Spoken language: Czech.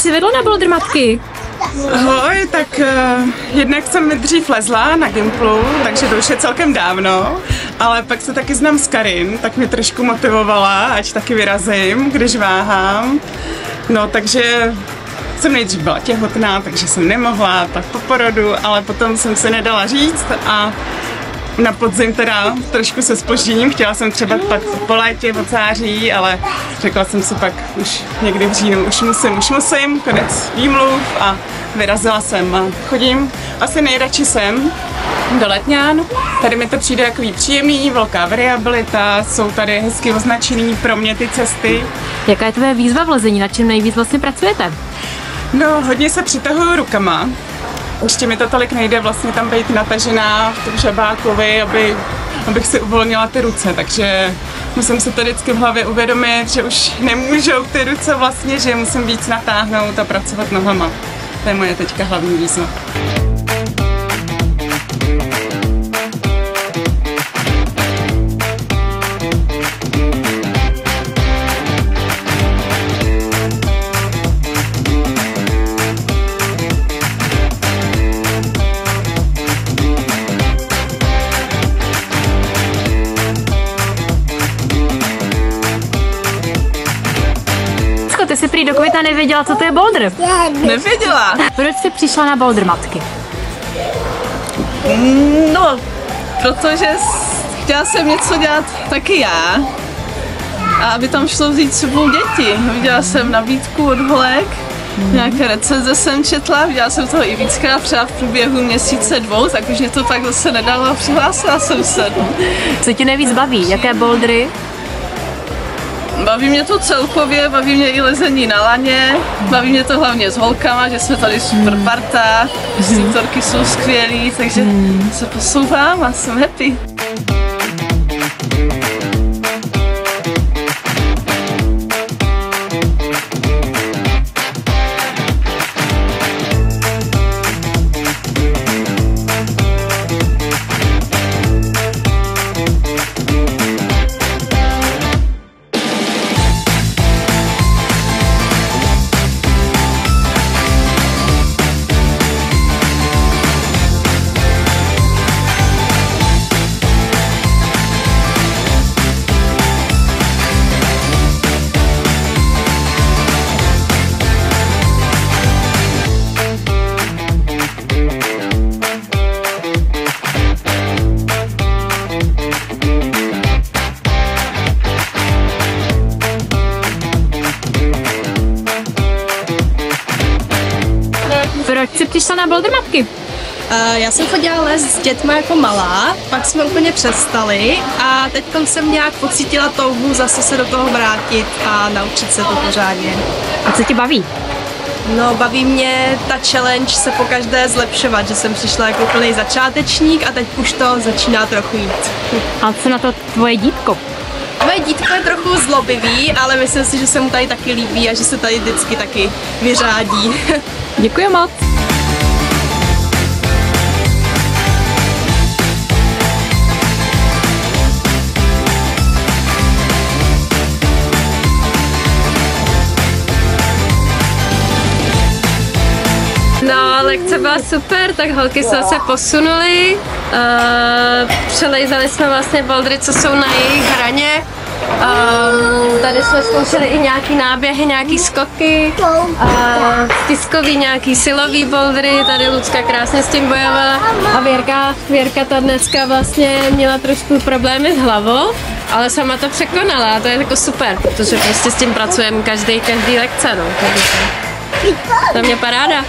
jsi vedla na boulder matky? Ahoj, tak jednak jsem dřív lezla na Gimplu, takže to už je celkem dávno, ale pak se taky znám s Karin, tak mě trošku motivovala, ať taky vyrazím, když váhám. No, takže jsem nejdřív byla těhotná, takže jsem nemohla, tak po porodu, ale potom jsem se nedala říct a na podzim teda trošku se zpožděním, chtěla jsem třeba pak po létě, od září, ale řekla jsem si pak už někdy v říjnu, už musím, konec výmluv a vyrazila jsem a chodím asi nejradši sem do Letňan. Tady mi to přijde takový příjemný, velká variabilita, jsou tady hezky označený pro mě ty cesty. Jaká je tvoje výzva v lezení, na čem nejvíc vlastně pracujete? No, hodně se přitahuju rukama. Ještě mi to tolik nejde vlastně tam být natažená v tom žabákovi, abych si uvolnila ty ruce, takže musím si to vždycky v hlavě uvědomit, že už nemůžou ty ruce vlastně, že musím víc natáhnout a pracovat nohama. To je moje teďka hlavní výzva. Ty jsi prý do května nevěděla, co to je boulder. Nevěděla. Proč jsi přišla na boulder matky? No, protože chtěla jsem něco dělat taky já. A aby tam šlo vzít sebou děti. Viděla jsem nabídku od holek, nějaké recenze jsem četla, viděla jsem toho i víckrát, třeba v průběhu měsíce, dvou, tak už mě to tak zase nedalo a přihlásila jsem se. Co tě nejvíc baví? Jaké bouldery? Baví mě to celkově, baví mě i lezení na laně, baví mě to hlavně s holkama, že jsme tady super parta, instruktorky jsou skvělí, takže se posouvám a jsem happy. Proč jsi přišla na boulder matky? Já jsem chodila les s dětmi jako malá, pak jsme úplně přestali a teď jsem nějak pocítila touhu zase se do toho vrátit a naučit se to pořádně. A co tě baví? No, baví mě ta challenge se pokaždé zlepšovat, že jsem přišla jako úplný začátečník a teď už to začíná trochu jít. A co na to tvoje dítko? Moje dítko je trochu zlobivý, ale myslím si, že se mu tady taky líbí a že se tady vždycky taky vyřádí. Děkuji moc. No, lekce byla super, tak holky se zase posunuly. Přelejzali jsme vlastně bouldery, co jsou na jejich hraně. Tady jsme zkoušeli i nějaký náběhy, nějaký skoky, stiskový, nějaký silový bouldery, tady Lucka krásně s tím bojovala a Věrka ta dneska vlastně měla trošku problémy s hlavou, ale sama to překonala a to je jako super, protože prostě s tím pracujeme každý lekce, no. To je paráda.